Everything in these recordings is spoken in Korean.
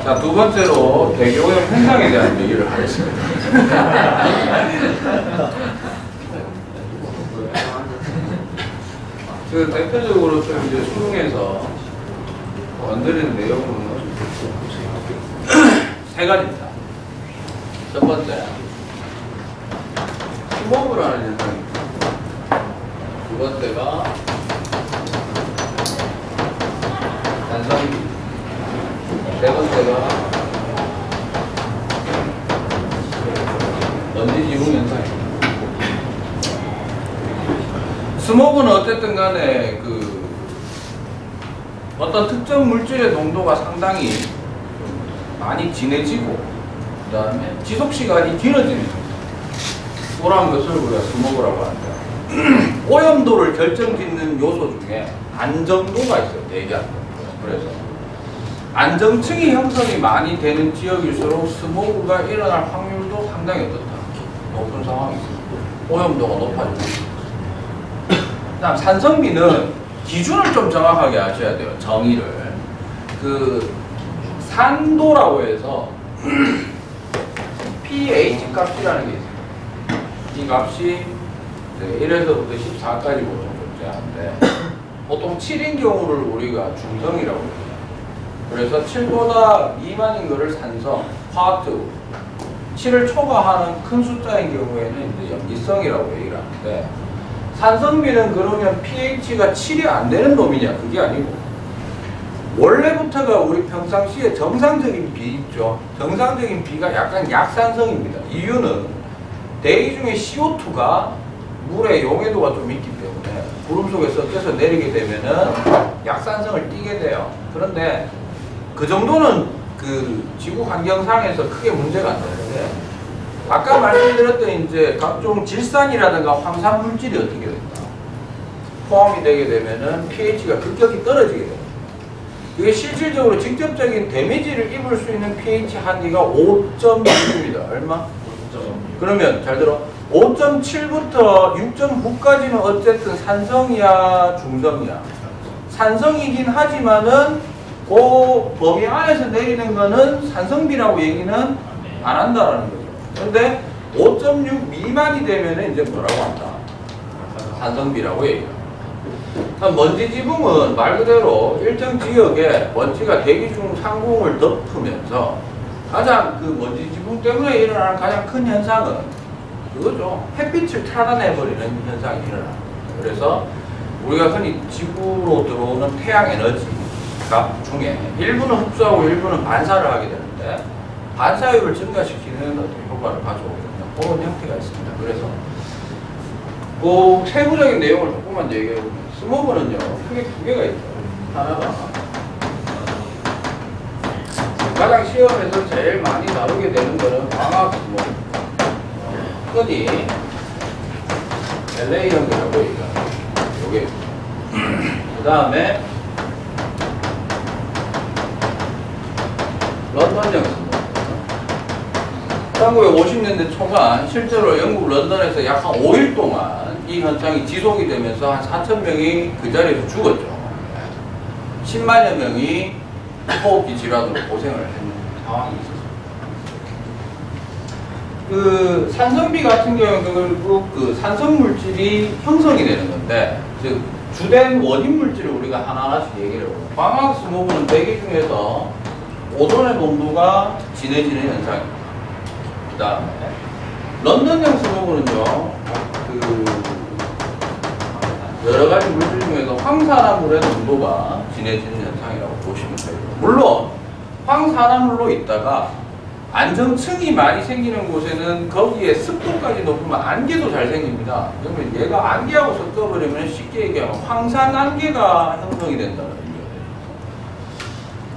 자, 두 번째로 대기오염 현상에 대한 얘기를 하겠습니다. 그 대표적으로 좀 이제 수능에서 건드리는 내용은 세 가지입니다. 첫 번째, 스모그라는 현상입니다. 두 번째가 단성비. 세 번째가 먼지 지붕 현상입니다. 스모그는 어쨌든 간에 그 어떤 특정 물질의 농도가 상당히 많이 진해지고 그 다음에 지속 시간이 길어지는 그런 것을 우리가 스모그라고 하는데 오염도를 결정짓는 요소 중에 안정도가 있어요. 대기안정. 그래서 안정층이 형성이 많이 되는 지역일수록 스모그가 일어날 확률도 상당히 어떻다? 높은 상황이 있습니다. 오염도가 높아지고. 그 다음 산성비는 기준을 좀 정확하게 아셔야 돼요. 정의를. 그 산도라고 해서 pH 값이라는 게 있어요. 이 값이 1에서부터 14까지 보통 존재하는데 보통 7인 경우를 우리가 중성이라고 해요. 그래서 7보다 미만인 것을 산성, 화학적으로 7을 초과하는 큰 숫자인 경우에는 이제 염기성이라고 얘기를 하는데 산성비는 그러면 pH가 7이 안 되는 놈이냐? 그게 아니고 원래부터가 우리 평상시에 정상적인 비 있죠. 정상적인 비가 약간 약산성입니다. 이유는 대기 중에 CO2가 물의 용해도가 좀 있기 때문에 구름 속에 섞여서 내리게 되면은 약산성을 띠게 돼요. 그런데 그 정도는 그 지구 환경상에서 크게 문제가 안 되는데 아까 말씀드렸던 이제 각종 질산이라든가 황산 물질이 어떻게 된다? 포함이 되게 되면은 pH가 급격히 떨어지게 돼요. 이게 실질적으로 직접적인 데미지를 입을 수 있는 pH 한계가 5.6입니다. 얼마? 5.6. 그러면 잘 들어. 5.7부터 6.9까지는 어쨌든 산성이야, 중성이야? 산성이긴 하지만은 그 범위 안에서 내리는 거는 산성비라고 얘기는 안 한다라는 거죠. 그런데 5.6 미만이 되면 이제 뭐라고 한다? 산성비라고 얘기해요. 먼지 지붕은 말 그대로 일정 지역에 먼지가 대기 중 상공을 덮으면서 가장 그 먼지 지붕 때문에 일어나는 가장 큰 현상은 그거죠. 햇빛을 차단해버리는 현상이 일어납니다. 그래서 우리가 흔히 지구로 들어오는 태양 에너지 값 중에 일부는 흡수하고 일부는 반사를 하게 되는데 반사율을 증가시키는 어떤 효과를 가져오거든요. 그런 형태가 있습니다. 그래서 그 세부적인 내용을 조금만 얘기해보면 스모그는요 크게 두 개가 있죠. 하나가 가장 시험에서 제일 많이 다루게 되는 거는 광학 스모그. 흔히 LA 형이라고 얘기합니다. 요게 그 다음에 런던형 스모그. 1950년대 초반 실제로 영국 런던에서 약 한 5일 동안 이 현상이 지속이 되면서 한 4,000명이 그 자리에서 죽었죠. 10만여 명이 호흡기 질환으로 고생을 했는 상황이 있었습니다. 그 산성비 같은 경우는 결국 그 산성 물질이 형성이 되는 건데, 즉 주된 원인 물질을 우리가 하나하나씩 얘기를 해요. 광학 스모그는 대기 중에서 오존의 농도가 진해지는 현상입니다. 그 다음에 런던형 스모그는요, 그 여러 가지 물질 중에서 황산화물의 농도가 진해지는 현상이라고 보시면 돼요. 물론 황산화물로 있다가 안정층이 많이 생기는 곳에는 거기에 습도까지 높으면 안개도 잘 생깁니다. 그러면 얘가 안개하고 섞어버리면 쉽게 얘기하면 황산 안개가 형성이 된다는 얘기가 돼요.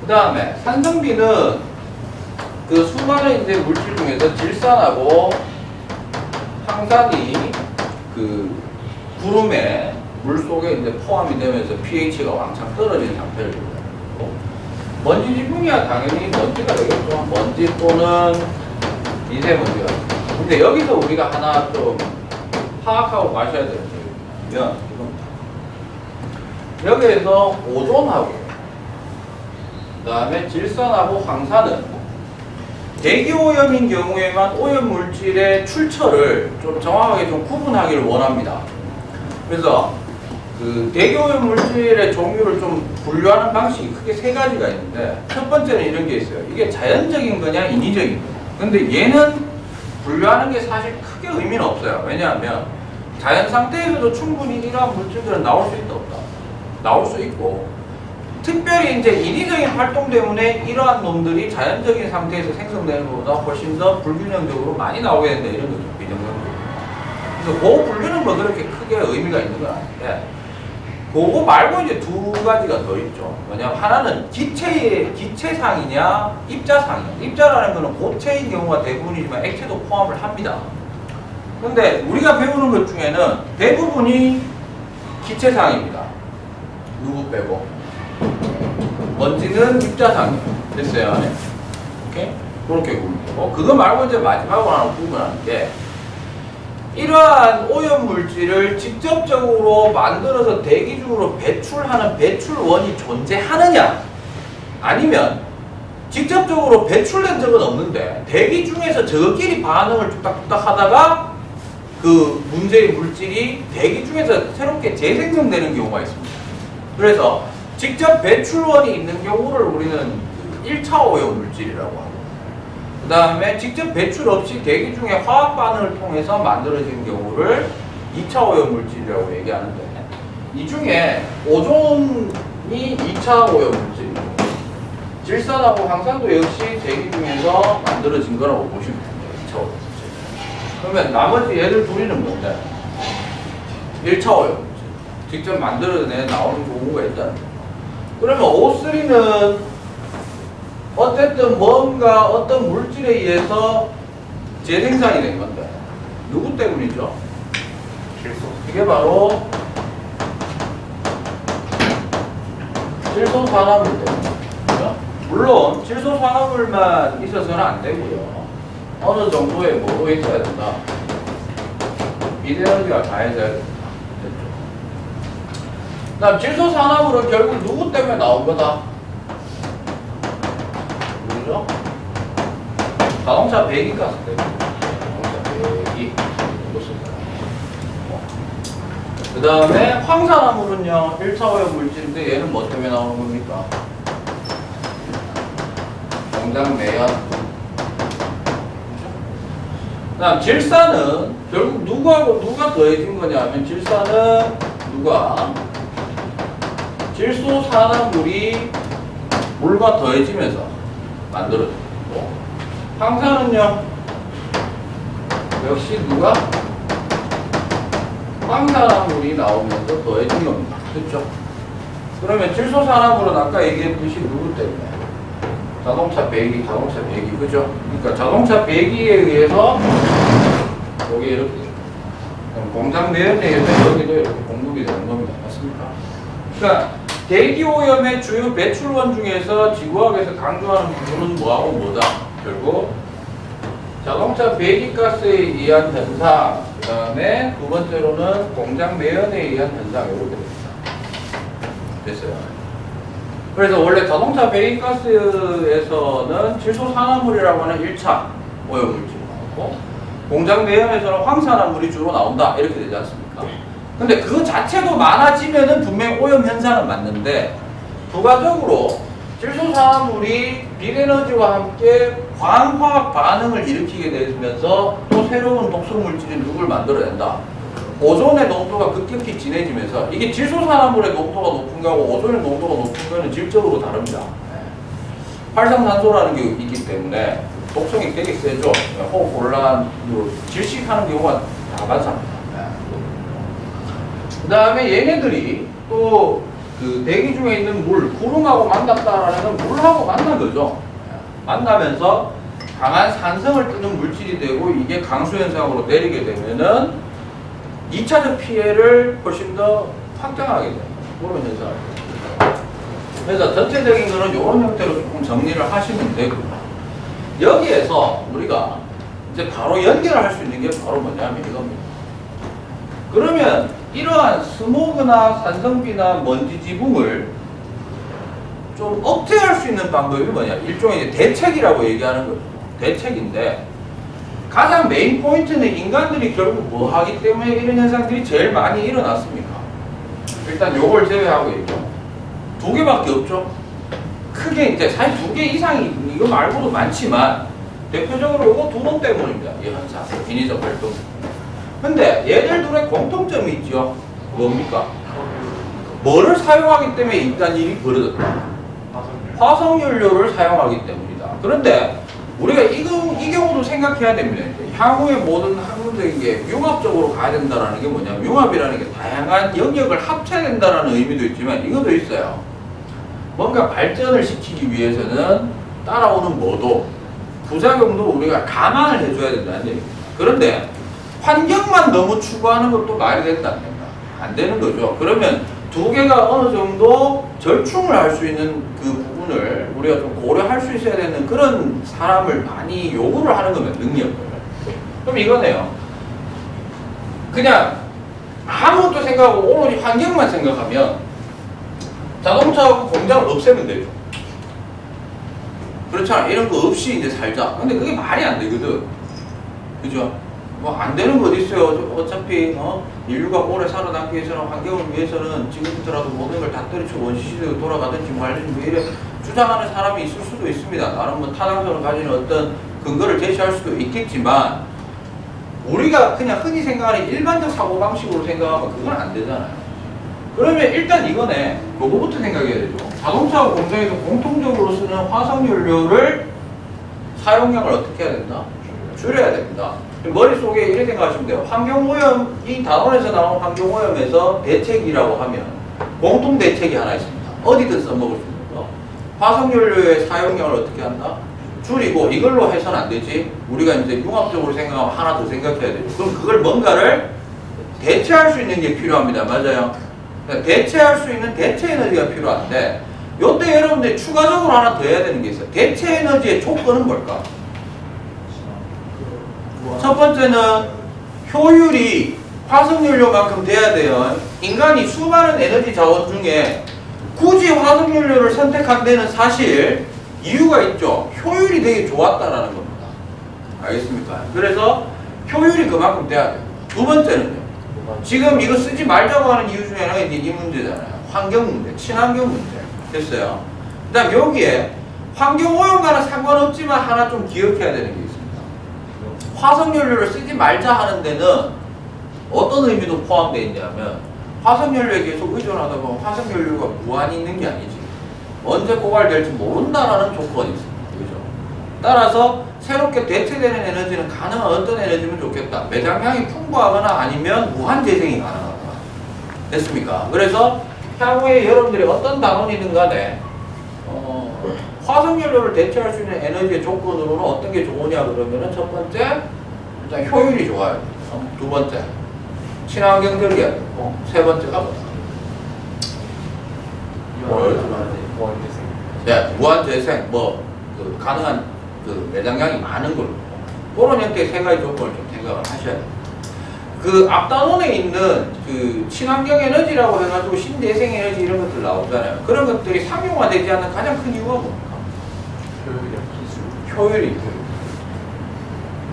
그 다음에 산성비는 그 수많은 이제 물질 중에서 질산하고 황산이 그 구름에 물 속에 이제 포함이 되면서 pH가 왕창 떨어진 상태를 보여요. 먼지 지붕이야 당연히 먼지가 되겠죠. 먼지 또는 미세먼지가. 근데 여기서 우리가 하나 좀 파악하고 가셔야 되는 게 뭐냐면 여기에서 오존하고 그 다음에 질산하고 황산은 대기오염인 경우에만 오염 물질의 출처를 좀 정확하게 좀 구분하기를 원합니다. 그래서 그 대기오염 물질의 종류를 좀 분류하는 방식이 크게 세 가지가 있는데, 첫 번째는 이런 게 있어요. 이게 자연적인 거냐 인위적인 거냐. 근데 얘는 분류하는 게 사실 크게 의미는 없어요. 왜냐하면 자연 상태에서도 충분히 이러한 물질들은 나올 수 있다 없다. 나올 수 있고, 특별히 이제 인위적인 활동 때문에 이러한 놈들이 자연적인 상태에서 생성되는 것보다 훨씬 더 불균형적으로 많이 나오게 된다, 이런 거죠. 비정상적으로. 그래서 그 분류는 뭐 그렇게 크게 의미가 있는 건 아닌데, 그거 말고 이제 두 가지가 더 있죠. 뭐냐면 하나는 기체상이냐 입자상이냐. 입자라는 거는 고체인 경우가 대부분이지만 액체도 포함을 합니다. 근데 우리가 배우는 것 중에는 대부분이 기체상입니다. 누구 빼고. 먼지는 입자상이에요. 됐어요? 네? 오케이? 그렇게 구분이 되고, 그거 말고 이제 마지막으로 하나 구분하는 게, 이러한 오염 물질을 직접적으로 만들어서 대기 중으로 배출하는 배출원이 존재하느냐, 아니면 직접적으로 배출된 적은 없는데 대기 중에서 저끼리 반응을 뚝딱뚝딱 하다가 그 문제의 물질이 대기 중에서 새롭게 재생성되는 경우가 있습니다. 그래서 직접 배출원이 있는 경우를 우리는 1차 오염 물질이라고 하고, 그 다음에 직접 배출 없이 대기 중에 화학 반응을 통해서 만들어진 경우를 2차 오염 물질이라고 얘기하는데, 이 중에 오존이 2차 오염 물질이고, 질산하고 황산도 역시 대기 중에서 만들어진 거라고 보시면 됩니다. 2차 오염 물질. 그러면 나머지 얘들 둘이는 뭔데? 1차 오염 물질. 직접 만들어내 나오는 경우가 있다는 거예요. 그러면 O3는 어쨌든 뭔가 어떤 물질에 의해서 재생산이 된 건데, 누구 때문이죠? 질소. 이게 바로 질소산화물 때문에. 그렇죠? 물론 질소산화물만 있어서는 안 되고요. 어느 정도의 뭐로 있어야 된다? 미네랄지가 가해져야 된다. 됐죠? 그 다음 질소산화물은 결국 누구 때문에 나온 거다? 누구죠? 자동차 배기가스 때문에. 자동차 배기. 그 다음에 황산화물은요, 1차 오염 물질인데 얘는 뭐 때문에 나오는 겁니까? 공장 매연. 그 다음 질산은 결국 누구하고 누가 더해진 거냐 하면, 질산은 누가? 질소산화물이 물과 더해지면서 만들어진 거고, 황산은요, 역시 누가? 황산화물이 나오면서 더해진 겁니다. 그렇죠? 그러면 질소산화물은 아까 얘기했듯이 누구 때문에? 자동차 배기, 그죠? 그러니까 자동차 배기에 의해서 여기 이렇게 공장 매연에 의해서 여기도 이렇게 공급이 되는 겁니다. 맞습니까? 그러니까 대기오염의 주요 배출원 중에서 지구학에서 강조하는 부분은 뭐하고 뭐다? 결국 자동차 배기가스에 의한 현상, 그 다음에 두 번째로는 공장 매연에 의한 현상, 이렇게 됩니다. 됐어요. 그래서 원래 자동차 배기가스에서는 질소산화물이라고 하는 1차 오염물질이 나오고, 공장 매연에서는 황산화물이 주로 나온다, 이렇게 되지 않습니까? 근데 그 자체도 많아지면은 분명히 오염 현상은 맞는데, 부가적으로 질소산화물이 빛에너지와 함께 광화학 반응을 일으키게 되면서 또 새로운 독소물질이 누굴 만들어낸다. 오존의 농도가 급격히 진해지면서, 이게 질소산화물의 농도가 높은 거하고 오존의 농도가 높은 거는 질적으로 다릅니다. 활성산소라는 게 있기 때문에 독성이 되게 세죠. 호흡 곤란으로 질식하는 경우가 다 많습니다. 그 다음에 얘네들이 또 그 대기 중에 있는 물, 구름하고 만났다라는 물하고 만난 거죠. 만나면서 강한 산성을 띠는 물질이 되고, 이게 강수현상으로 내리게 되면은 2차적 피해를 훨씬 더 확장하게 됩니다. 그런 현상을. 그래서 전체적인 거는 이런 형태로 조금 정리를 하시면 되고요. 여기에서 우리가 이제 바로 연결을 할 수 있는 게 바로 뭐냐면 이겁니다. 그러면 이러한 스모그나 산성비나 먼지 지붕을 좀 억제할 수 있는 방법이 뭐냐? 일종의 이제 대책이라고 얘기하는 거죠. 대책인데 가장 메인 포인트는 인간들이 결국 뭐 하기 때문에 이런 현상들이 제일 많이 일어났습니까? 일단 요걸 제외하고 있죠. 두 개밖에 없죠. 크게 이제 사실 두 개 이상이 이거 말고도 많지만 대표적으로 이거 두 번 때문입니다. 이 현상, 인위적 활동. 근데 얘들 둘의 공통점이 있죠. 뭡니까? 뭐를 사용하기 때문에 이딴 일이 벌어졌다? 화석연료를 사용하기 때문이다. 그런데 우리가 이 경우도 생각해야 됩니다. 향후의 모든 학문적인 게 융합적으로 가야 된다는 게 뭐냐면 융합이라는 게 다양한 영역을 합쳐야 된다는 의미도 있지만 이것도 있어요. 뭔가 발전을 시키기 위해서는 따라오는 뭐도 부작용도 우리가 감안을 해줘야 된다는 얘기입니다. 그런데 환경만 너무 추구하는 것도 말이 된다 안 된다? 안 되는 거죠. 그러면 두 개가 어느 정도 절충을 할 수 있는 그 부분을 우리가 좀 고려할 수 있어야 되는 그런 사람을 많이 요구를 하는 거면 능력을. 그럼 이거네요. 그냥 아무것도 생각하고 오로지 환경만 생각하면 자동차하고 공장을 없애면 되죠. 그렇잖아. 이런 거 없이 이제 살자. 근데 그게 말이 안 되거든. 그죠? 뭐 안 되는 거 어디 있어요? 어차피 인류가 오래 살아남기 위해서는 환경을 위해서는 지금부터라도 모든 걸 다 때려쳐 원시 시대로 돌아가든지 말든지 뭐 이래 주장하는 사람이 있을 수도 있습니다. 나는 뭐 타당성을 가지는 어떤 근거를 제시할 수도 있겠지만 우리가 그냥 흔히 생각하는 일반적 사고방식으로 생각하면 그건 안 되잖아요. 그러면 일단 이거네. 그거부터 생각해야 되죠. 자동차 공장에서 공통적으로 쓰는 화석연료를 사용량을 어떻게 해야 된다? 줄여야 됩니다. 머릿속에 이렇게 생각하시면 돼요. 환경오염, 이 단원에서 나온 환경오염에서 대책이라고 하면 공통 대책이 하나 있습니다. 어디든 써먹을 수 있는 거. 화석연료의 사용량을 어떻게 한다? 줄이고 이걸로 해서는 안 되지. 우리가 이제 융합적으로 생각하면 하나 더 생각해야 되죠. 그럼 그걸 뭔가를 대체할 수 있는 게 필요합니다. 맞아요? 그러니까 대체할 수 있는 대체 에너지가 필요한데 요때 여러분들이 추가적으로 하나 더 해야 되는 게 있어요. 대체 에너지의 조건은 뭘까? 첫 번째는 효율이 화석연료만큼 돼야 돼요. 인간이 수많은 에너지 자원 중에 굳이 화석연료를 선택한 데는 사실 이유가 있죠. 효율이 되게 좋았다라는 겁니다. 알겠습니까? 그래서 효율이 그만큼 돼야 돼요. 두 번째는요. 지금 이거 쓰지 말자고 하는 이유 중에 하나가 이제 이 문제잖아요. 환경 문제, 친환경 문제. 됐어요. 그 다음 여기에 환경오염과는 상관없지만 하나 좀 기억해야 되는 게 있습니다. 화석연료를 쓰지 말자 하는 데는 어떤 의미도 포함되어 있냐면 화석연료에 계속 의존하다 보면 화석연료가 무한히 있는 게 아니지. 언제 고갈될지 모른다라는 조건이 있습니다. 그죠? 따라서 새롭게 대체되는 에너지는 가능한 어떤 에너지면 좋겠다. 매장량이 풍부하거나 아니면 무한 재생이 가능하다. 됐습니까? 그래서 향후에 여러분들이 어떤 단원이든 간에 화석연료를 대체할 수 있는 에너지의 조건으로는 어떤 게 좋으냐 그러면은 첫 번째 일단 효율이 좋아요. 두 번째 친환경적이야 되고 세 번째가 네, 무한재생 그 가능한 그 매장량이 많은 걸로 그런 형태의 세 가지 조건을 좀 생각을 하셔야 돼요. 그 앞단원에 있는 그 친환경 에너지라고 해가지고 신재생 에너지 이런 것들 나오잖아요. 그런 것들이 상용화되지 않는 가장 큰 이유가 뭡니까? 효율이.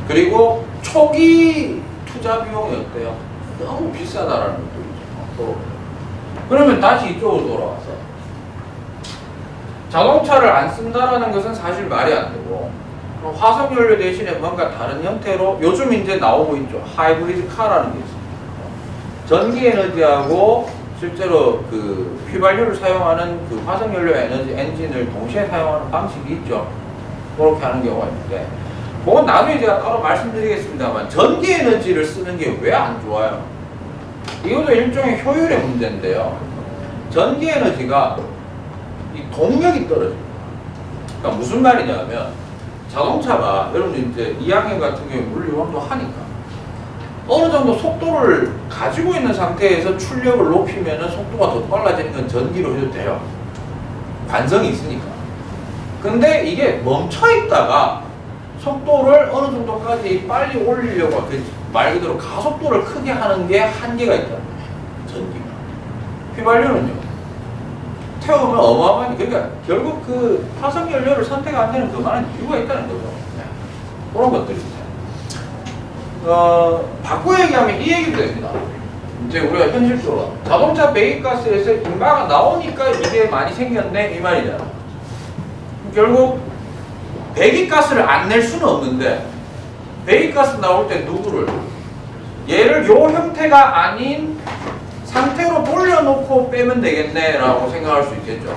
그리고 초기 투자 비용이 어때요? 너무 비싸다라는 것도 있죠. 그러면 다시 이쪽으로 돌아와서 자동차를 안 쓴다라는 것은 사실 말이 안 되고 화석연료 대신에 뭔가 다른 형태로 요즘 이제 나오고 있죠. 하이브리드 카라는 게 있습니다. 전기 에너지하고 실제로 그 휘발유를 사용하는 그 화석연료 에너지 엔진을 동시에 사용하는 방식이 있죠. 그렇게 하는 경우가 있는데 그건 나중에 제가 따로 말씀드리겠습니다만 전기 에너지를 쓰는 게 왜 안 좋아요? 이것도 일종의 효율의 문제인데요. 전기 에너지가 이 동력이 떨어집니다. 그러니까 무슨 말이냐면 자동차가 여러분 이제 2학년 같은 경우에 물리원도 하니까 어느 정도 속도를 가지고 있는 상태에서 출력을 높이면 속도가 더 빨라지는 건 전기로 해도 돼요. 관성이 있으니까. 근데 이게 멈춰 있다가 속도를 어느 정도까지 빨리 올리려고 말 그대로 가속도를 크게 하는 게 한계가 있다는 거예요. 전기가. 휘발유는요. 태우면 어마어마한, 그러니까 결국 그 화석 연료를 선택 안 되는 그만한 이유가 있다는 거죠. 그런 것들입니다. 바꿔 얘기하면 이 얘기도 됩니다. 이제 우리가 현실적으로 자동차 배기가스에서 인마가 나오니까 이게 많이 생겼네 이 말이잖아. 결국 배기가스를 안 낼 수는 없는데 배기가스 나올 때 누구를 얘를 요 형태가 아닌 상태로 돌려놓고 빼면 되겠네 라고 생각할 수 있겠죠.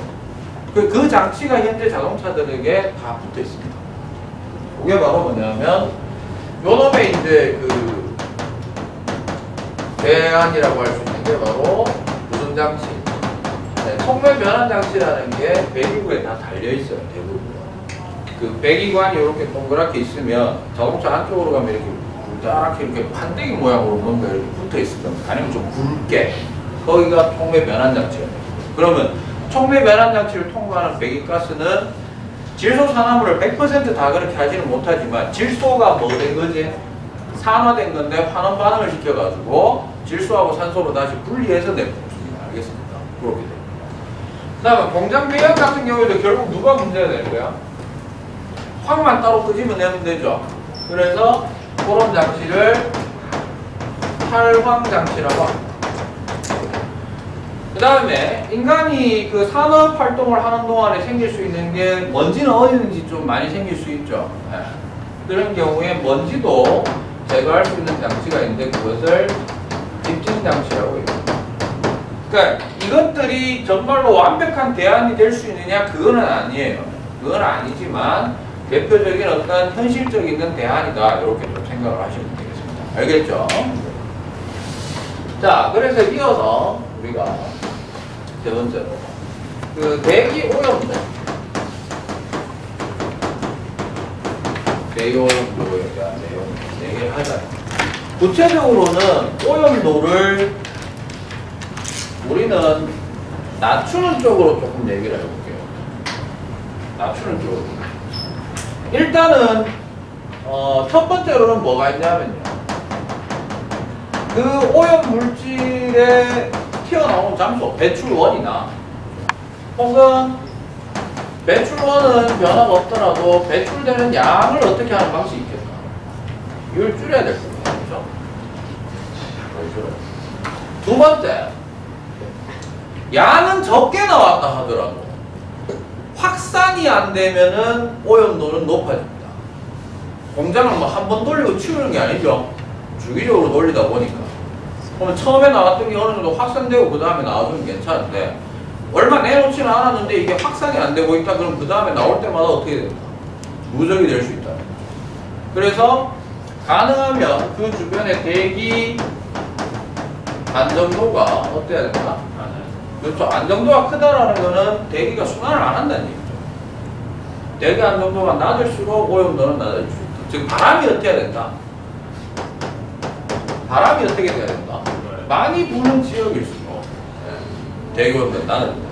그 장치가 현재 자동차들에게 다 붙어 있습니다. 그게 바로 뭐냐면 요놈의 이제 그 대안이라고 할 수 있는 게 바로 무슨 장치? 네, 속면 변환 장치라는 게 배기구에 다 달려 있어요. 대부분. 그 배기관이 이렇게 동그랗게 있으면 자동차 안쪽으로 가면 이렇게 굵게 이렇게 판때기 모양으로 뭔가 이렇게 붙어 있을 겁니다. 아니면 좀 굵게. 거기가 촉매 변환 장치예요. 그러면 촉매 변환 장치를 통과하는 배기가스는 질소 산화물을 100% 다 그렇게 하지는 못하지만 질소가 뭐 된 거지? 산화된 건데 환원 반응을 시켜가지고 질소하고 산소로 다시 분리해서 내뿜습니다. 알겠습니까? 그렇게 됩니다. 그 다음에 공장 배관 같은 경우에도 결국 누가 문제가 되는 거야? 확만 따로 끄집어 내면 되죠. 그래서 그런 장치를 탈황 장치라고 합니다. 그 다음에 인간이 그 산업 활동을 하는 동안에 생길 수 있는 게 먼지는 어디든지 좀 많이 생길 수 있죠. 네. 그런 경우에 먼지도 제거할 수 있는 장치가 있는데 그것을 집진 장치라고 해요. 그러니까 이것들이 정말로 완벽한 대안이 될 수 있느냐? 그거는 아니에요. 그건 아니지만 대표적인 어떤 현실적인 대안이다. 이렇게 좀 생각을 하시면 되겠습니다. 알겠죠? 자, 그래서 이어서 우리가 세 번째로 그 대기 오염도, 대기 오염도에 대한 내용 얘기를 하자. 구체적으로는 오염도를 우리는 낮추는 쪽으로 조금 얘기를 해볼게요. 낮추는 쪽으로. 일단은 첫 번째로는 뭐가 있냐면요. 그 오염 물질의 튀어나온 장소, 배출원이나 혹은 배출원은 변화가 없더라도 배출되는 양을 어떻게 하는 방식이 있겠다. 이걸 줄여야 될 겁니다. 그렇죠? 두 번째, 양은 적게 나왔다 하더라도 확산이 안 되면은 오염도는 높아집니다. 공장을 뭐 한 번 돌리고 치우는 게 아니죠. 주기적으로 돌리다 보니까. 그러면 처음에 나왔던 게 어느 정도 확산되고 그 다음에 나와주면 괜찮은데 얼마 내놓지는 않았는데 이게 확산이 안 되고 있다. 그럼 그 다음에 나올 때마다 어떻게 됩니까? 누적이 될 수 있다. 그래서 가능하면 그 주변의 대기 안정도가 어때야 된다? 그렇죠. 안정도가 크다라는 거는 대기가 순환을 안 한다는 얘기죠. 대기 안정도가 낮을수록 오염도는 낮아질 수 있다. 즉 바람이 어떻게 해야 된다? 바람이 어떻게 돼야 된다? 많이 부는 지역일수록 대기 오염도는 낮아진다.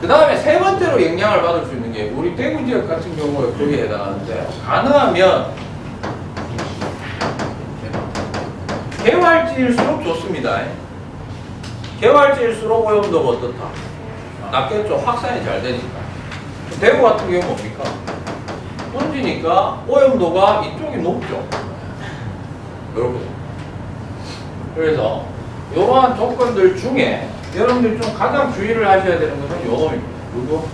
그 다음에 세 번째로 영향을 받을 수 있는 게 우리 대구 지역 같은 경우에 거기에 해당하는데 가능하면 개활지일수록 좋습니다. 개활지일수록 오염도가 어떻다? 낮겠죠. 확산이 잘 되니까. 대구 같은 경우 뭡니까? 혼지니까 오염도가 이쪽이 높죠. 이렇게. 그래서 이러한 조건들 중에 여러분들이 좀 가장 주의를 하셔야 되는 것은 요놈입니다. 누구?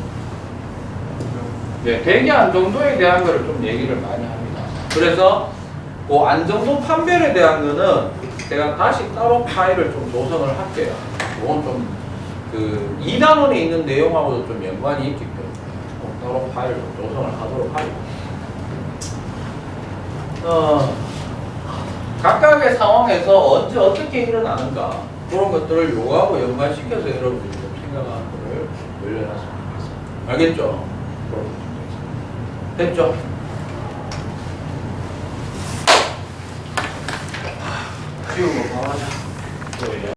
네, 대기 안정도에 대한 거를 좀 얘기를 많이 합니다. 그래서 그 안정도 판별에 대한 거는 제가 다시 따로 파일을 좀 조성을 할게요. 이건 좀 그 2단원에 있는 내용하고도 좀 연관이 있기 때문에 따로 파일을 좀 조성을 하도록 하겠습니다. 각각의 상황에서 언제 어떻게 일어나는가 그런 것들을 요거하고 연관시켜서 여러분들이 좀 생각하는 거를 올려놨으면 좋겠습니다. 알겠죠? 됐죠? 쉬운 거 봐가자.